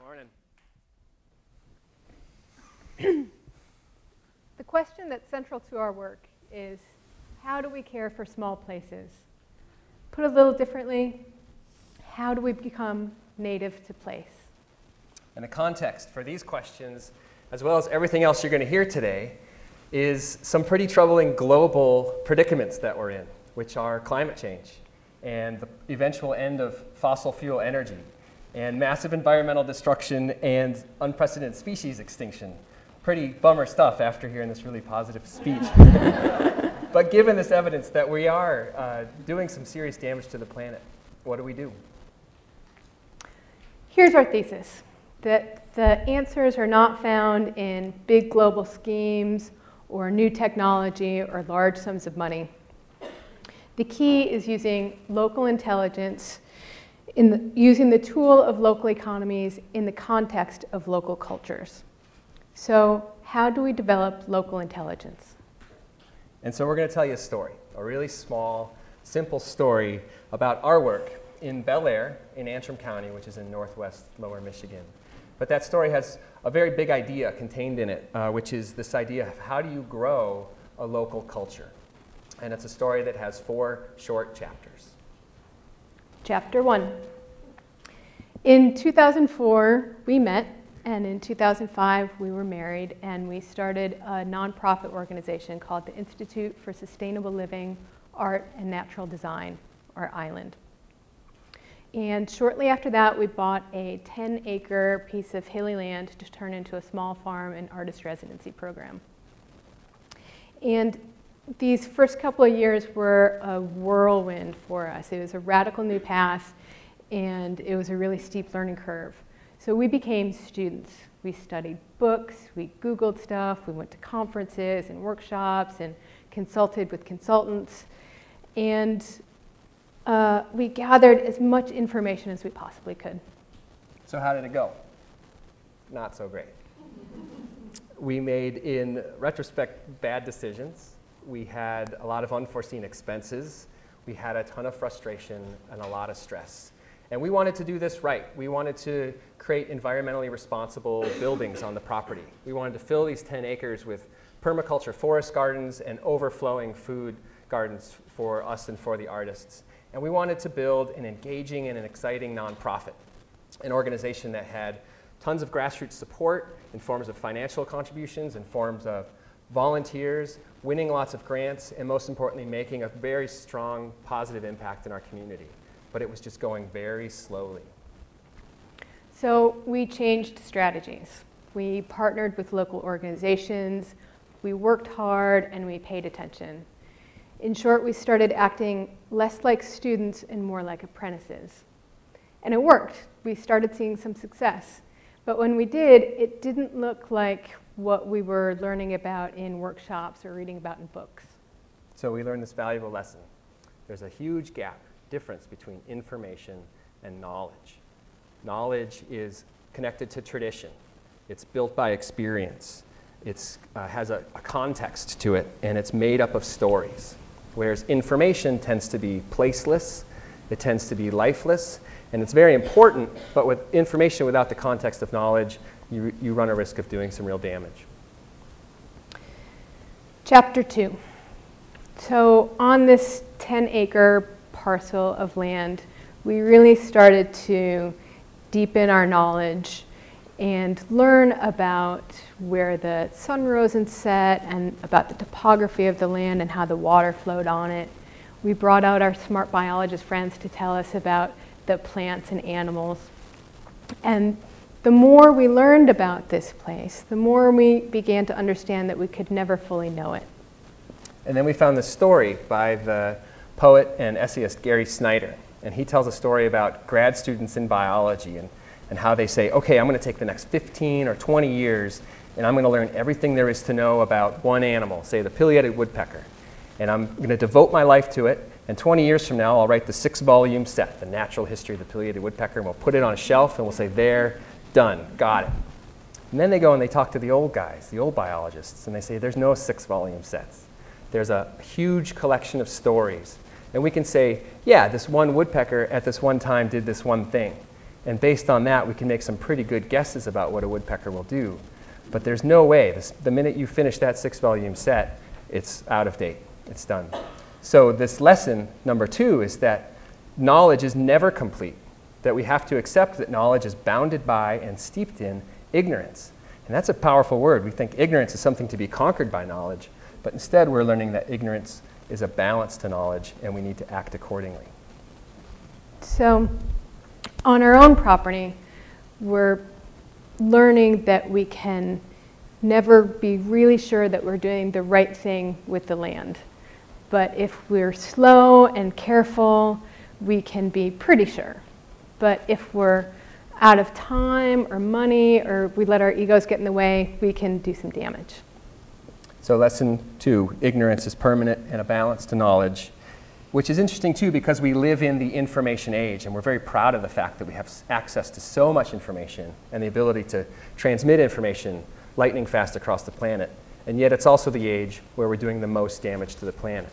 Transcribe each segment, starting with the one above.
Morning. The question that's central to our work is, how do we care for small places? Put a little differently, how do we become native to place? And the context for these questions, as well as everything else you're going to hear today, is some pretty troubling global predicaments that we're in, which are climate change and the eventual end of fossil fuel energy and massive environmental destruction and unprecedented species extinction. Pretty bummer stuff after hearing this really positive speech. But given this evidence that we are doing some serious damage to the planet, what do we do? Here's our thesis, that the answers are not found in big global schemes or new technology or large sums of money. The key is using local intelligence, using the tool of local economies in the context of local cultures. So how do we develop local intelligence? And so we're going to tell you a story, a really small, simple story about our work in Bel Air in Antrim County, which is in northwest lower Michigan. But that story has a very big idea contained in it, which is this idea of how do you grow a local culture? And it's a story that has 4 short chapters. Chapter 1. In 2004, we met, and in 2005, we were married, and we started a nonprofit organization called the Institute for Sustainable Living, Art, and Natural Design, or ISLAND. And shortly after that, we bought a 10-acre piece of hilly land to turn into a small farm and artist residency program. And these first couple of years were a whirlwind for us. It was a radical new path, and it was a really steep learning curve. So we became students. We studied books, we Googled stuff, we went to conferences and workshops and consulted with consultants. And we gathered as much information as we possibly could. So how did it go? Not so great. We made, in retrospect, bad decisions. We had a lot of unforeseen expenses. We had a ton of frustration and a lot of stress. And we wanted to do this right. We wanted to create environmentally responsible buildings on the property. We wanted to fill these 10 acres with permaculture forest gardens and overflowing food gardens for us and for the artists. And we wanted to build an engaging and an exciting nonprofit, an organization that had tons of grassroots support in forms of financial contributions, in forms of volunteers, winning lots of grants, and most importantly, making a very strong positive impact in our community. But it was just going very slowly. So we changed strategies. We partnered with local organizations, we worked hard, and we paid attention. In short, we started acting less like students and more like apprentices. And it worked. We started seeing some success. But when we did, it didn't look like what we were learning about in workshops or reading about in books. So we learned this valuable lesson. There's a huge difference between information and knowledge. Knowledge is connected to tradition. It's built by experience. It has a context to it, and it's made up of stories. Whereas information tends to be placeless, it tends to be lifeless, and it's very important, but with information without the context of knowledge, you run a risk of doing some real damage. Chapter 2. So on this 10-acre parcel of land, we really started to deepen our knowledge and learn about where the sun rose and set and about the topography of the land and how the water flowed on it. We brought out our smart biologist friends to tell us about the plants and animals. And the more we learned about this place, the more we began to understand that we could never fully know it. And then we found this story by the poet and essayist Gary Snyder. And he tells a story about grad students in biology and how they say, okay, I'm going to take the next 15 or 20 years and I'm going to learn everything there is to know about one animal, say the pileated woodpecker. And I'm going to devote my life to it. And 20 years from now, I'll write the 6-volume set, The Natural History of the Pileated Woodpecker, and we'll put it on a shelf and we'll say, there, done, got it. And then they go and they talk to the old guys, the old biologists, and they say, there's no 6-volume sets. There's a huge collection of stories. And we can say, yeah, this one woodpecker at this one time did this one thing. And based on that, we can make some pretty good guesses about what a woodpecker will do. But there's no way, the minute you finish that 6-volume set, it's out of date. It's done. So this lesson, number 2, is that knowledge is never complete, that we have to accept that knowledge is bounded by and steeped in ignorance. And that's a powerful word. We think ignorance is something to be conquered by knowledge, but instead we're learning that ignorance is a balance to knowledge and we need to act accordingly. So on our own property, we're learning that we can never be really sure that we're doing the right thing with the land. But if we're slow and careful, we can be pretty sure. But if we're out of time or money or we let our egos get in the way, we can do some damage. So lesson 2, ignorance is permanent and a balance to knowledge, which is interesting too because we live in the information age and we're very proud of the fact that we have access to so much information and the ability to transmit information lightning fast across the planet. And yet it's also the age where we're doing the most damage to the planet.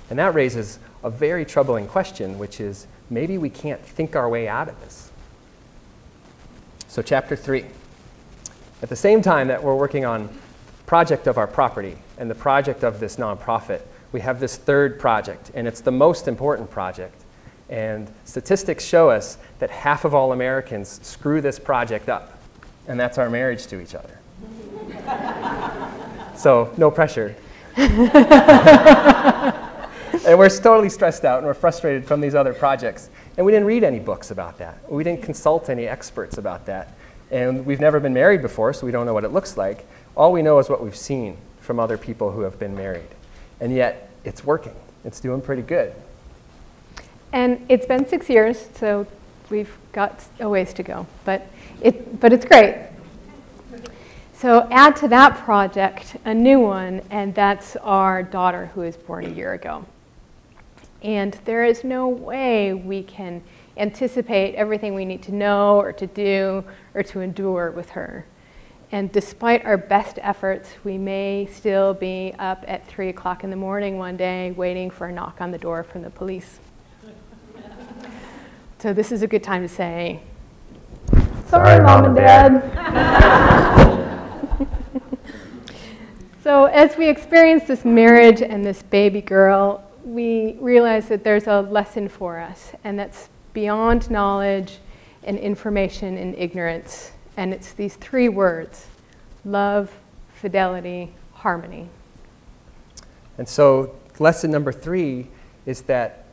And that raises a very troubling question, which is maybe we can't think our way out of this. So chapter 3. At the same time that we're working on project of our property and the project of this nonprofit, we have this third project, and it's the most important project. And statistics show us that half of all Americans screw this project up, and that's our marriage to each other. So no pressure. And we're totally stressed out and we're frustrated from these other projects. And we didn't read any books about that. We didn't consult any experts about that. And we've never been married before, so we don't know what it looks like. All we know is what we've seen from other people who have been married. And yet, it's working. It's doing pretty good. And it's been 6 years, so we've got a ways to go. But it's great. So add to that project a new one, and that's our daughter who was born a year ago. And there is no way we can anticipate everything we need to know or to do or to endure with her. And despite our best efforts, we may still be up at 3 o'clock in the morning one day waiting for a knock on the door from the police. So this is a good time to say, sorry, Mom and Dad. So as we experience this marriage and this baby girl, we realize that there's a lesson for us, and that's beyond knowledge and information and ignorance. And it's these 3 words: love, fidelity, harmony. And so lesson number 3 is that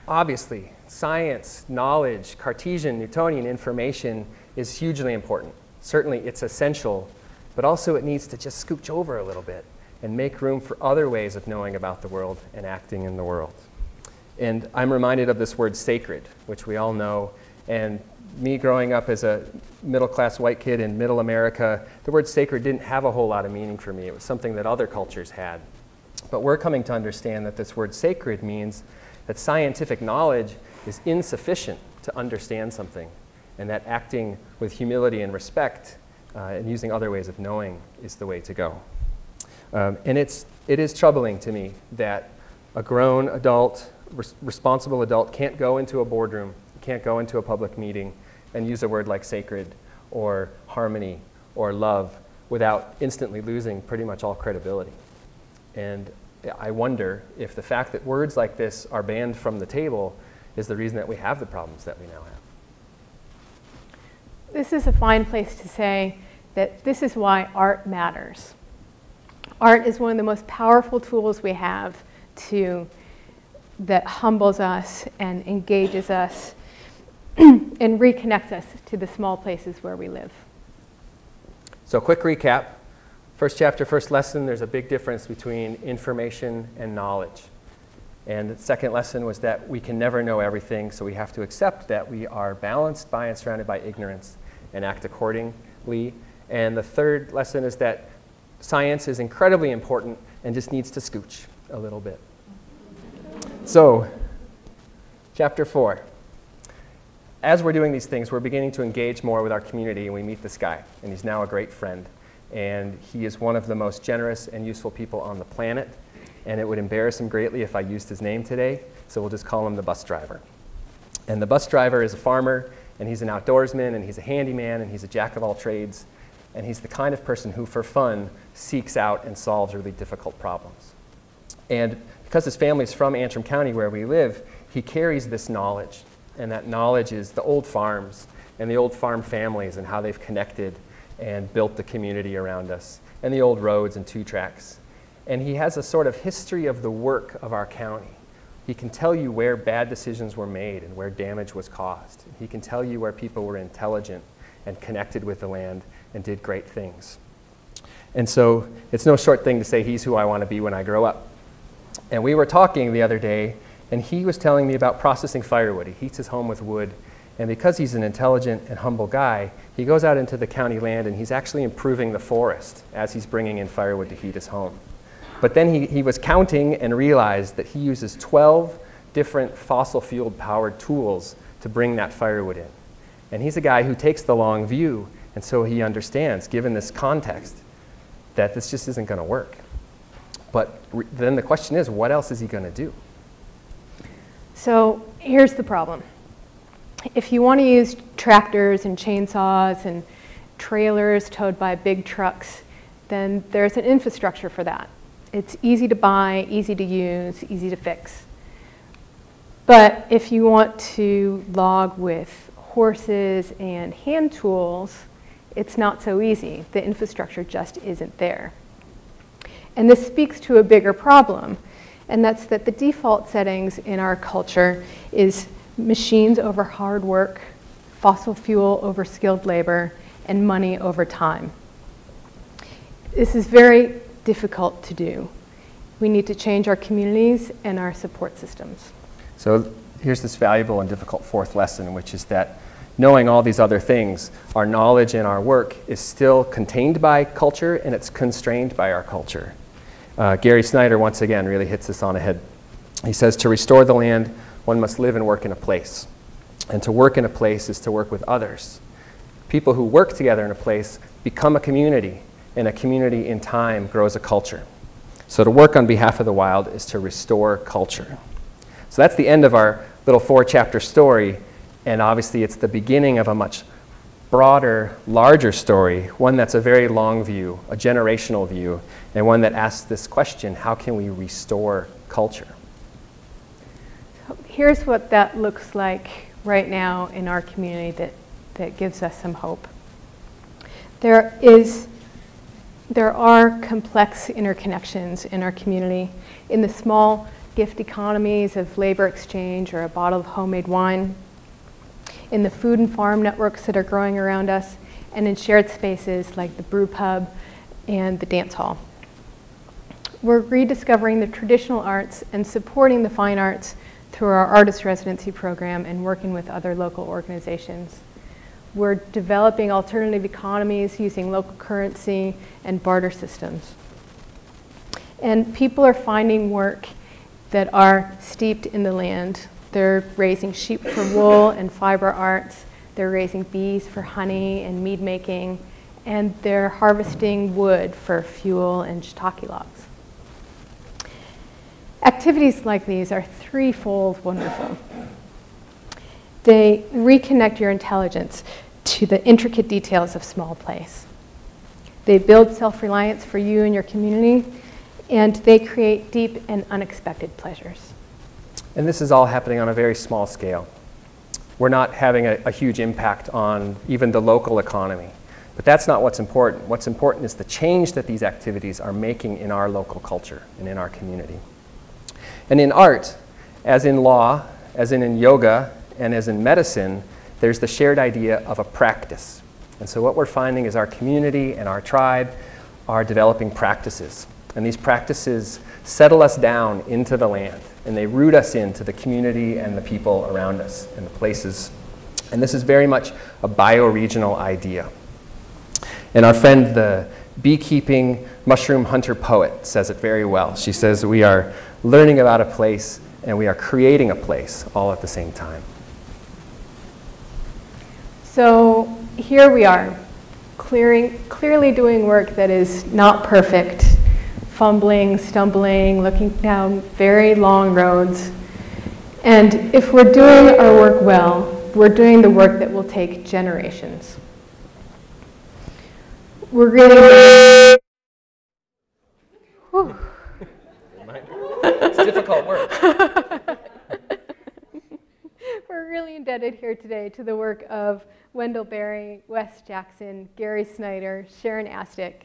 obviously science, knowledge, Cartesian, Newtonian information is hugely important. Certainly it's essential, but also it needs to just scooch over a little bit and make room for other ways of knowing about the world and acting in the world. And I'm reminded of this word sacred, which we all know. And me growing up as a middle-class white kid in middle America, the word sacred didn't have a whole lot of meaning for me. It was something that other cultures had. But we're coming to understand that this word sacred means that scientific knowledge is insufficient to understand something, and that acting with humility and respect and using other ways of knowing is the way to go. And it is troubling to me that a grown adult, responsible adult can't go into a boardroom, can't go into a public meeting and use a word like sacred or harmony or love without instantly losing pretty much all credibility. And I wonder if the fact that words like this are banned from the table is the reason that we have the problems that we now have. This is a fine place to say that this is why art matters. Art is one of the most powerful tools we have that humbles us and engages us and reconnects us to the small places where we live. So quick recap. First chapter, first lesson, there's a big difference between information and knowledge. And the second lesson was that we can never know everything, so we have to accept that we are balanced by and surrounded by ignorance and act accordingly. And the third lesson is that science is incredibly important and just needs to scooch a little bit. So, chapter 4. As we're doing these things, we're beginning to engage more with our community, and we meet this guy, and he's now a great friend. And he is one of the most generous and useful people on the planet, and it would embarrass him greatly if I used his name today, so we'll just call him the bus driver. And the bus driver is a farmer, And he's an outdoorsman, and he's a handyman, and he's a jack of all trades. And he's the kind of person who, for fun, seeks out and solves really difficult problems. And because his family's from Antrim County, where we live, he carries this knowledge. And that knowledge is the old farms and the old farm families and how they've connected and built the community around us, and the old roads and 2-tracks. And he has a sort of history of the work of our county. He can tell you where bad decisions were made and where damage was caused. He can tell you where people were intelligent and connected with the land and did great things. And so it's no short thing to say he's who I want to be when I grow up. And we were talking the other day, and he was telling me about processing firewood. He heats his home with wood. And because he's an intelligent and humble guy, he goes out into the county land and he's actually improving the forest as he's bringing in firewood to heat his home. But then he was counting and realized that he uses 12 different fossil fuel powered tools to bring that firewood in. And he's a guy who takes the long view, and so he understands, given this context, that this just isn't going to work. But then the question is, what else is he going to do? So here's the problem. If you want to use tractors and chainsaws and trailers towed by big trucks, then there's an infrastructure for that. It's easy to buy, easy to use, easy to fix. But if you want to log with horses and hand tools, it's not so easy. The infrastructure just isn't there. And this speaks to a bigger problem, and that's that the default settings in our culture is machines over hard work, fossil fuel over skilled labor, and money over time. This is very difficult to do. We need to change our communities and our support systems. So here's this valuable and difficult fourth lesson, which is that knowing all these other things, our knowledge and our work is still contained by culture, and it's constrained by our culture. Gary Snyder, once again, really hits this on the head. He says, to restore the land, one must live and work in a place. And to work in a place is to work with others. People who work together in a place become a community, and a community in time grows a culture. So to work on behalf of the wild is to restore culture. So that's the end of our little 4-chapter story, and obviously it's the beginning of a much broader, larger story, one that's a very long view, a generational view, and one that asks this question, how can we restore culture? Here's what that looks like right now in our community that gives us some hope. There are complex interconnections in our community. In the small gift economies of labor exchange or a bottle of homemade wine, in the food and farm networks that are growing around us, and in shared spaces like the brew pub and the dance hall. We're rediscovering the traditional arts and supporting the fine arts through our artist residency program and working with other local organizations. We're developing alternative economies using local currency and barter systems. And people are finding work that are steeped in the land. They're raising sheep for wool and fiber arts. They're raising bees for honey and mead making. And they're harvesting wood for fuel and shiitake logs. Activities like these are threefold wonderful. They reconnect your intelligence to the intricate details of small place. They build self-reliance for you and your community, and they create deep and unexpected pleasures. And this is all happening on a very small scale. We're not having a huge impact on even the local economy. But that's not what's important. What's important is the change that these activities are making in our local culture and in our community. And in art, as in law, as in yoga, and as in medicine, there's the shared idea of a practice. And so what we're finding is our community and our tribe are developing practices. And these practices settle us down into the land, and they root us into the community and the people around us and the places. And this is very much a bioregional idea. And our friend, the beekeeping mushroom hunter poet, says it very well. She says, we are learning about a place and we are creating a place all at the same time. So here we are, clearly doing work that is not perfect, fumbling, stumbling, looking down very long roads. And if we're doing our work well, we're doing the work that will take generations. We're really... It's difficult work. We're really indebted here today to the work of Wendell Berry, Wes Jackson, Gary Snyder, Sharon Astick.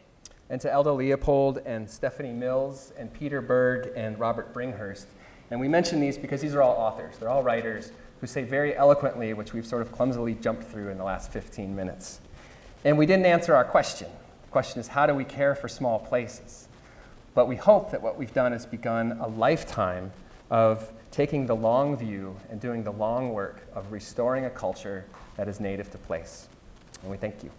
And to Aldo Leopold and Stephanie Mills and Peter Berg and Robert Bringhurst. And we mention these because these are all authors. They're all writers who say very eloquently, which we've sort of clumsily jumped through in the last 15 minutes. And we didn't answer our question. The question is, how do we care for small places? But we hope that what we've done is begun a lifetime of taking the long view and doing the long work of restoring a culture that is native to place. And we thank you.